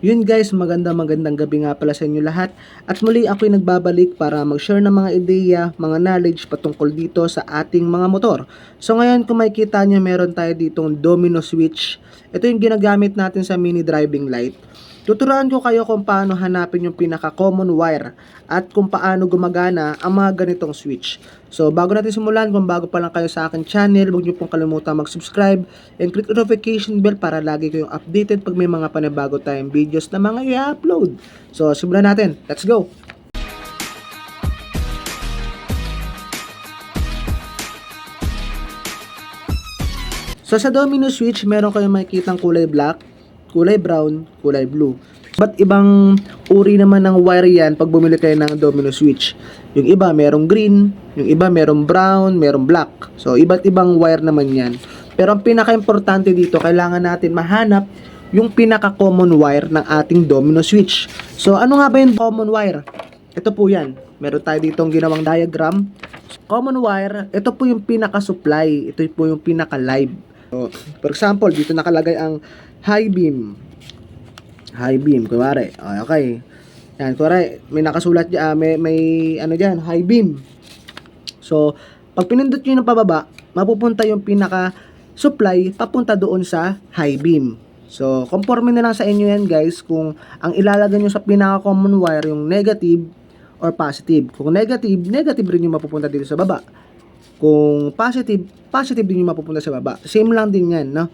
Yun guys, magandang gabi nga pala sa inyo lahat. At muli ako'y nagbabalik para mag-share ng mga ideya, mga knowledge patungkol dito sa ating mga motor. So ngayon kung makikita nyo, meron tayo ditong domino switch. Ito yung ginagamit natin sa mini driving light. Tuturuan ko kayo kung paano hanapin yung pinaka-common wire at kung paano gumagana ang mga ganitong switch. So bago natin simulan, kung bago pa lang kayo sa akin channel, huwag niyo pong kalimutan mag-subscribe and click notification bell para lagi kayong updated pag may mga panibago tayong videos na mga i-upload. So simulan natin, let's go! So sa domino switch, meron kayong makikitang kulay black, kulay brown, kulay blue. Ba't ibang uri naman ng wire yan pag bumili kayo ng domino switch? Yung iba merong green, yung iba merong brown, merong black. So iba't ibang wire naman yan. Pero ang pinaka-importante dito, kailangan natin mahanap yung pinaka-common wire ng ating domino switch. So ano nga ba yung common wire? Ito po yan. Meron tayo ditong ginawang diagram. Common wire, ito po yung pinaka-supply. Ito po yung pinaka-live. So, for example, dito nakalagay ang high beam. High beam, kunwari. Okay. Yan, kunwari, may nakasulat dyan, may ano dyan, high beam. So, pag pinindot nyo ng pababa, mapupunta yung pinaka-supply papunta doon sa high beam. So, conforme na lang sa inyo yan guys kung ang ilalagay nyo sa pinaka-common wire yung negative or positive. Kung negative, negative rin yung mapupunta dito sa baba. Kung positive, positive din yung mapupunta sa baba. Same lang din yan, no?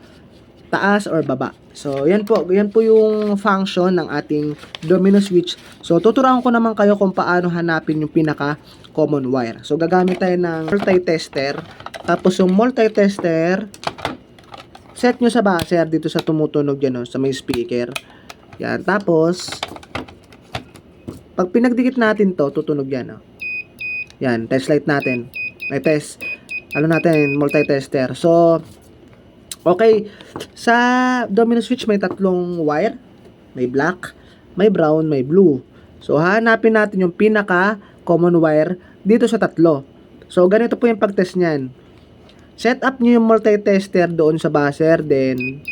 Taas or baba. So, yan po yung function ng ating domino switch. So, tuturuan ko naman kayo kung paano hanapin yung pinaka-common wire. So, gagamit tayo ng multi-tester. Tapos, yung multi-tester, set nyo sa buzzer dito sa tumutunog dyan, no? Sa may speaker. Yan. Tapos, pag pinagdikit natin to, tutunog yan, no? Yan. Test light natin. May test, natin, multi-tester. So, okay, sa domino switch may tatlong wire. May black, may brown, may blue. So, hanapin natin yung pinaka-common wire dito sa tatlo. So, ganito po yung pag-test niyan. Set up nyo yung multi-tester doon sa buzzer. Then,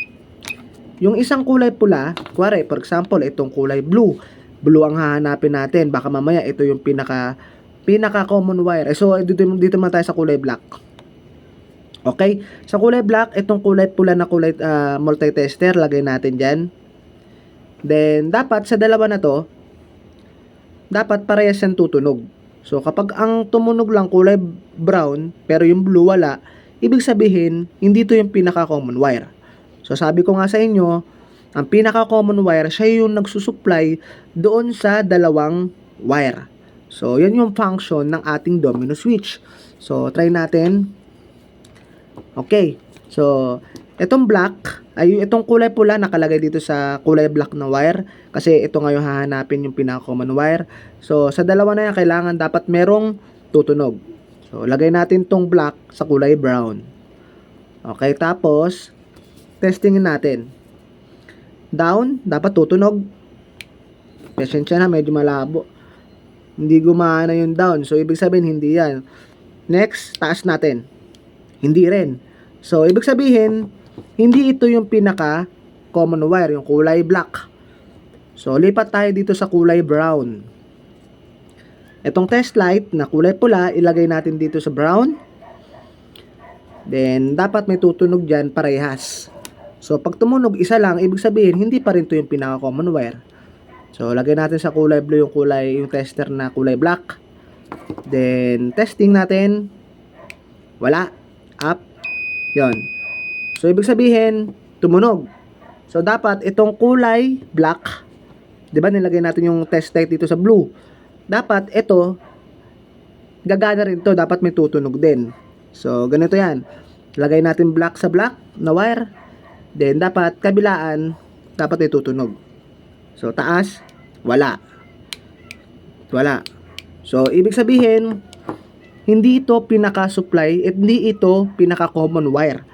yung isang kulay pula, kuwari, for example, itong kulay blue. Blue ang hahanapin natin. Baka mamaya ito yung pinaka-common wire. So, dito naman tayo sa kulay black. Okay? Sa kulay black, itong kulay pula na kulay multi-tester, lagay natin dyan. Then, dapat sa dalawa na to, dapat parehas yan tutunog. So, kapag ang tumunog lang kulay brown, pero yung blue wala, ibig sabihin, hindi to yung pinaka-common wire. So, sabi ko nga sa inyo, ang pinaka-common wire, siya yung nagsusupply doon sa dalawang wire. So, yan yung function ng ating domino switch. So, try natin. Okay. So, itong black, itong kulay pula nakalagay dito sa kulay black na wire. Kasi ito ngayon hahanapin yung pinaka-common wire. So, sa dalawa na yan, kailangan dapat merong tutunog. So, lagay natin tong black sa kulay brown. Okay, tapos, testingin natin. Down, dapat tutunog. Pasensya na, medyo malabo. Hindi gumana yung down. So, ibig sabihin, hindi yan. Next, taas natin. Hindi rin. So, ibig sabihin, hindi ito yung pinaka-common wire, yung kulay black. So, lipat tayo dito sa kulay brown. Itong test light na kulay pula, ilagay natin dito sa brown. Then, dapat may tutunog dyan, parehas. So, pag tumunog, isa lang, ibig sabihin, hindi pa rin ito yung pinaka-common wire. So, lagay natin sa kulay blue yung tester na kulay black. Then, testing natin. Wala. Up. Yon. So, ibig sabihin, tumunog. So, dapat itong kulay black, di ba nilagay natin yung test light dito sa blue. Dapat ito, gagana rin to. Dapat may tutunog din. So, ganito yan. Lagay natin black sa black na wire. Then, dapat kabilaan, dapat may tutunog. So, taas, wala. Wala. So, ibig sabihin, hindi ito pinaka-supply at hindi ito pinaka-common wire.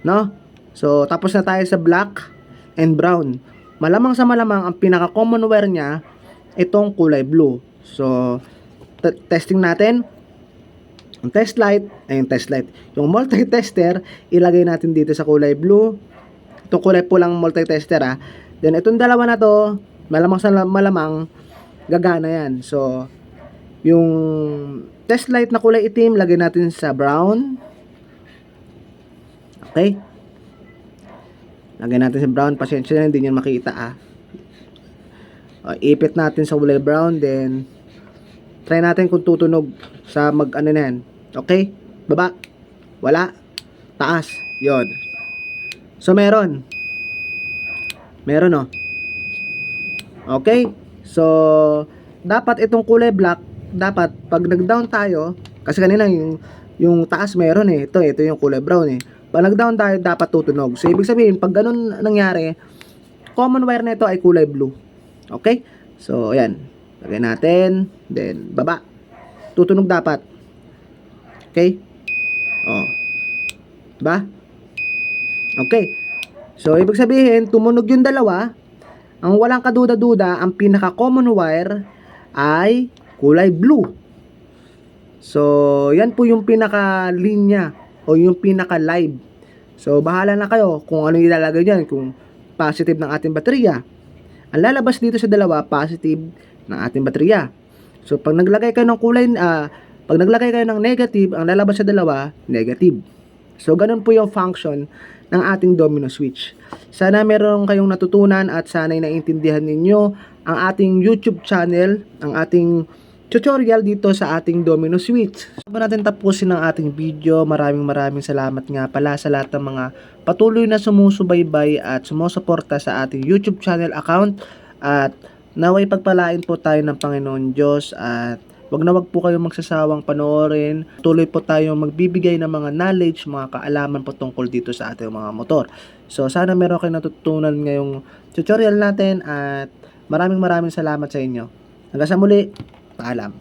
No? So, tapos na tayo sa black and brown. Malamang sa malamang, ang pinaka-common wire niya, itong kulay blue. So, testing natin. Yung test light. Yung multi-tester, ilagay natin dito sa kulay blue. Itong kulay pulang multi-tester Then itong dalawa na to, malamang sa malamang gagana yan. So yung test light na kulay itim, lagay natin sa brown. Okay? Lagay natin sa brown. Pasensya na, hindi nyo makita ipit natin sa kulay brown. Then try natin kung tutunog sa ano na yan. Okay? Baba. Wala. Taas. Yon. So meron. Meron Okay? So dapat itong kulay black, dapat pag nag-down tayo, kasi kanina yung taas meron ito yung kulay brown Pag nag-down tayo, dapat tutunog. So ibig sabihin, pag ganun nangyari, common wire nito ay kulay blue. Okay? So ayan, lagay natin, then baba. Tutunog dapat. Okay? Diba? Okay. So ibig sabihin, tumunog yung dalawa. Ang walang kaduda-duda, ang pinaka-common wire ay kulay blue. So, yan po yung pinaka-linya o yung pinaka-live. So, bahala na kayo kung ano ilalagay dyan. Kung positive ng ating baterya. Ang lalabas dito sa dalawa, positive ng ating baterya. So, pag naglagay kayo ng pag naglagay kayo ng negative, ang lalabas sa dalawa, negative. So, ganun po yung function ng ating domino switch. Sana meron kayong natutunan at sana'y naintindihan ninyo ang ating YouTube channel, ang ating tutorial dito sa ating domino switch. Bago natin tapusin ang ating video, maraming salamat nga pala sa lahat ng mga patuloy na sumusubaybay at sumusuporta sa ating YouTube channel account at naway pagpalain po tayo ng Panginoon Diyos at wag po kayong magsasawang panoorin. Tuloy po tayong magbibigay ng mga knowledge, mga kaalaman po tungkol dito sa ating mga motor. So, sana meron kayong natutunan ngayong tutorial natin at maraming salamat sa inyo. Hanggang sa muli, paalam.